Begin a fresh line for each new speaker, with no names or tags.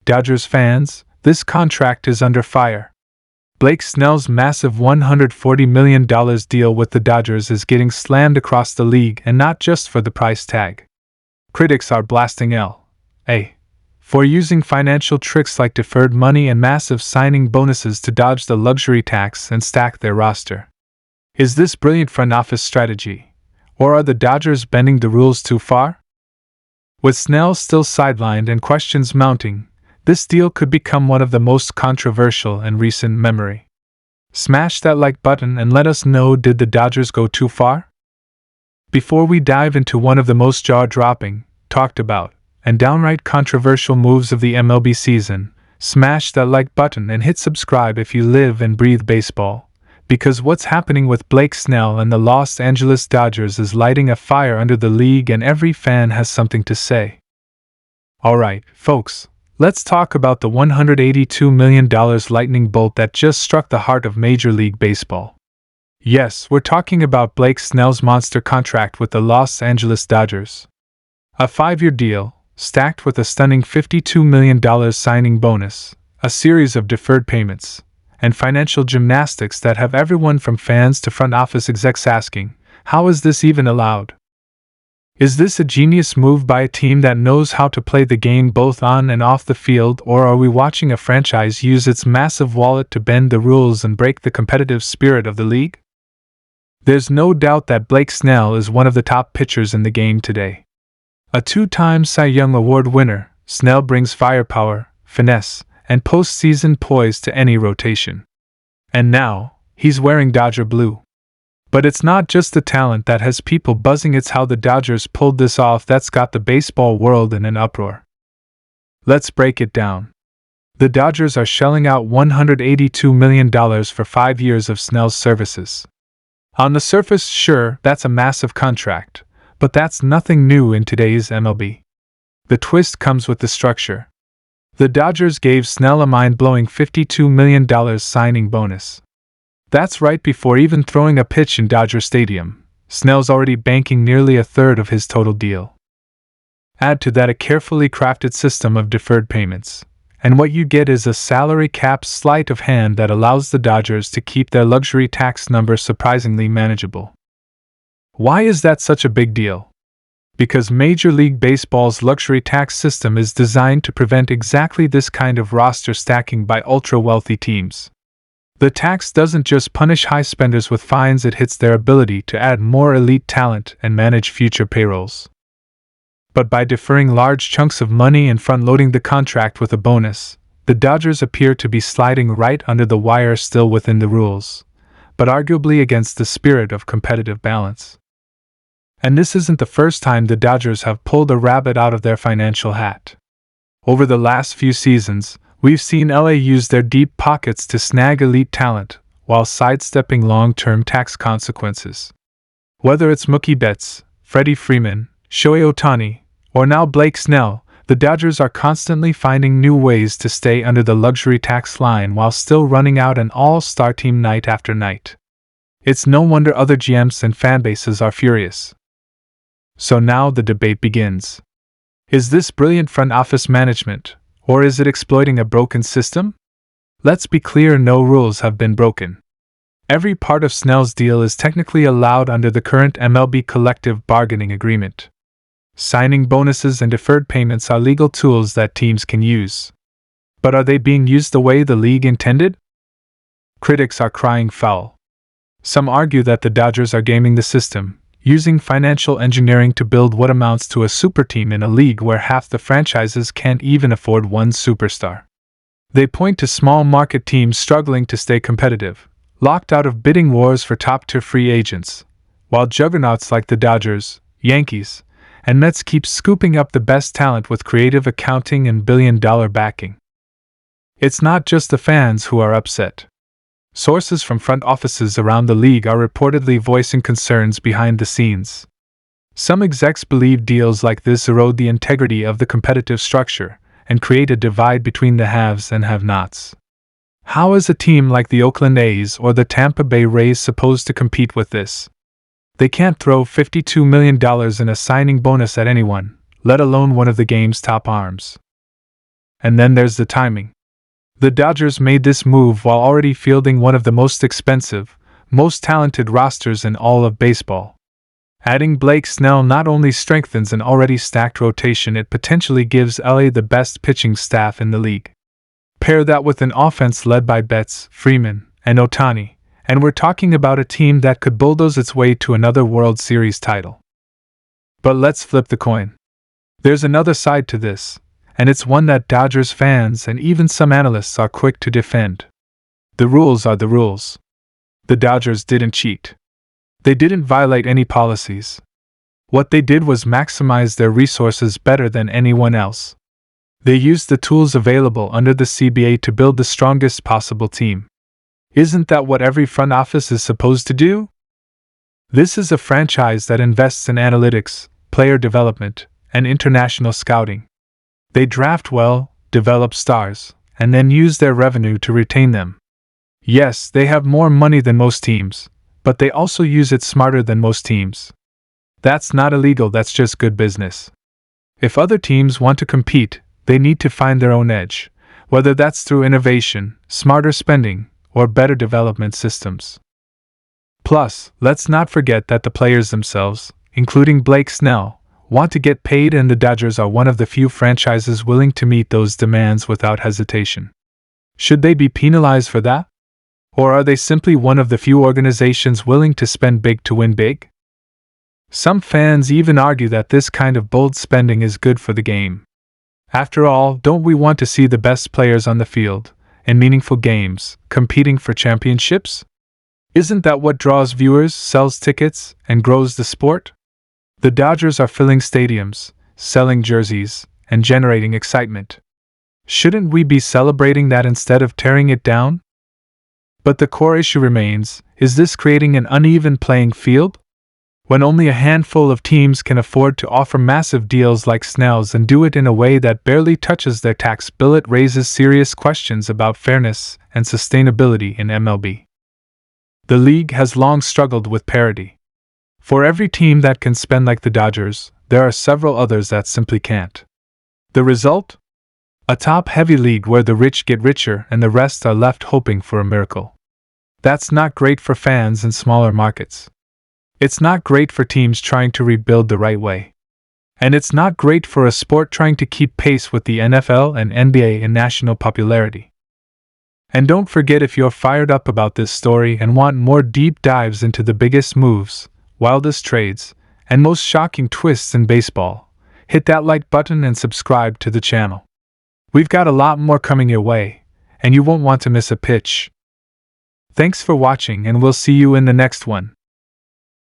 Dodgers fans, this contract is under fire. Blake Snell's massive $140 million deal with the Dodgers is getting slammed across the league, and not just for the price tag. Critics are blasting L.A. for using financial tricks like deferred money and massive signing bonuses to dodge the luxury tax and stack their roster. Is this brilliant front office strategy, or are the Dodgers bending the rules too far? With Snell still sidelined and questions mounting, this deal could become one of the most controversial in recent memory. Smash that like button and let us know, did the Dodgers go too far? Before we dive into one of the most jaw-dropping, talked about, and downright controversial moves of the MLB season, smash that like button and hit subscribe if you live and breathe baseball, because what's happening with Blake Snell and the Los Angeles Dodgers is lighting a fire under the league, and every fan has something to say. Alright, folks, let's talk about the $182 million lightning bolt that just struck the heart of Major League Baseball. Yes, we're talking about Blake Snell's monster contract with the Los Angeles Dodgers. A 5-year deal, stacked with a stunning $52 million signing bonus, a series of deferred payments, and financial gymnastics that have everyone from fans to front office execs asking, how is this even allowed? Is this a genius move by a team that knows how to play the game both on and off the field, or are we watching a franchise use its massive wallet to bend the rules and break the competitive spirit of the league? There's no doubt that Blake Snell is one of the top pitchers in the game today. A 2-time Cy Young Award winner, Snell brings firepower, finesse, and postseason poise to any rotation. And now, he's wearing Dodger blue. But it's not just the talent that has people buzzing, it's how the Dodgers pulled this off that's got the baseball world in an uproar. Let's break it down. The Dodgers are shelling out $182 million for 5 years of Snell's services. On the surface, sure, that's a massive contract, but that's nothing new in today's MLB. The twist comes with the structure. The Dodgers gave Snell a mind-blowing $52 million signing bonus. That's right before even throwing a pitch in Dodger Stadium. Snell's already banking nearly a third of his total deal. Add to that a carefully crafted system of deferred payments, and what you get is a salary cap sleight of hand that allows the Dodgers to keep their luxury tax number surprisingly manageable. Why is that such a big deal? Because Major League Baseball's luxury tax system is designed to prevent exactly this kind of roster stacking by ultra-wealthy teams. The tax doesn't just punish high spenders with fines, it hits their ability to add more elite talent and manage future payrolls. But by deferring large chunks of money and front-loading the contract with a bonus, the Dodgers appear to be sliding right under the wire, still within the rules, but arguably against the spirit of competitive balance. And this isn't the first time the Dodgers have pulled a rabbit out of their financial hat. Over the last few seasons, we've seen LA use their deep pockets to snag elite talent, while sidestepping long-term tax consequences. Whether it's Mookie Betts, Freddie Freeman, Shohei Ohtani, or now Blake Snell, the Dodgers are constantly finding new ways to stay under the luxury tax line while still running out an all-star team night after night. It's no wonder other GMs and fanbases are furious. So now the debate begins. Is this brilliant front office management, or is it exploiting a broken system? Let's be clear, no rules have been broken. Every part of Snell's deal is technically allowed under the current MLB collective bargaining agreement. Signing bonuses and deferred payments are legal tools that teams can use. But are they being used the way the league intended? Critics are crying foul. Some argue that the Dodgers are gaming the system, using financial engineering to build what amounts to a super team in a league where half the franchises can't even afford one superstar. They point to small market teams struggling to stay competitive, locked out of bidding wars for top-tier free agents, while juggernauts like the Dodgers, Yankees, and Mets keep scooping up the best talent with creative accounting and billion-dollar backing. It's not just the fans who are upset. Sources from front offices around the league are reportedly voicing concerns behind the scenes. Some execs believe deals like this erode the integrity of the competitive structure and create a divide between the haves and have-nots. How is a team like the Oakland A's or the Tampa Bay Rays supposed to compete with this? They can't throw $52 million in a signing bonus at anyone, let alone one of the game's top arms. And then there's the timing. The Dodgers made this move while already fielding one of the most expensive, most talented rosters in all of baseball. Adding Blake Snell not only strengthens an already stacked rotation, it potentially gives LA the best pitching staff in the league. Pair that with an offense led by Betts, Freeman, and Ohtani, and we're talking about a team that could bulldoze its way to another World Series title. But let's flip the coin. There's another side to this, and it's one that Dodgers fans and even some analysts are quick to defend. The rules are the rules. The Dodgers didn't cheat. They didn't violate any policies. What they did was maximize their resources better than anyone else. They used the tools available under the CBA to build the strongest possible team. Isn't that what every front office is supposed to do? This is a franchise that invests in analytics, player development, and international scouting. They draft well, develop stars, and then use their revenue to retain them. Yes, they have more money than most teams, but they also use it smarter than most teams. That's not illegal, that's just good business. If other teams want to compete, they need to find their own edge, whether that's through innovation, smarter spending, or better development systems. Plus, let's not forget that the players themselves, including Blake Snell, want to get paid, and the Dodgers are one of the few franchises willing to meet those demands without hesitation. Should they be penalized for that? Or are they simply one of the few organizations willing to spend big to win big? Some fans even argue that this kind of bold spending is good for the game. After all, don't we want to see the best players on the field, in meaningful games, competing for championships? Isn't that what draws viewers, sells tickets, and grows the sport? The Dodgers are filling stadiums, selling jerseys, and generating excitement. Shouldn't we be celebrating that instead of tearing it down? But the core issue remains, is this creating an uneven playing field? When only a handful of teams can afford to offer massive deals like Snell's and do it in a way that barely touches their tax bill, it raises serious questions about fairness and sustainability in MLB. The league has long struggled with parity. For every team that can spend like the Dodgers, there are several others that simply can't. The result? A top-heavy league where the rich get richer and the rest are left hoping for a miracle. That's not great for fans in smaller markets. It's not great for teams trying to rebuild the right way. And it's not great for a sport trying to keep pace with the NFL and NBA in national popularity. And don't forget, if you're fired up about this story and want more deep dives into the biggest moves, wildest trades, and most shocking twists in baseball, hit that like button and subscribe to the channel. We've got a lot more coming your way, and you won't want to miss a pitch. Thanks for watching, and we'll see you in the next one.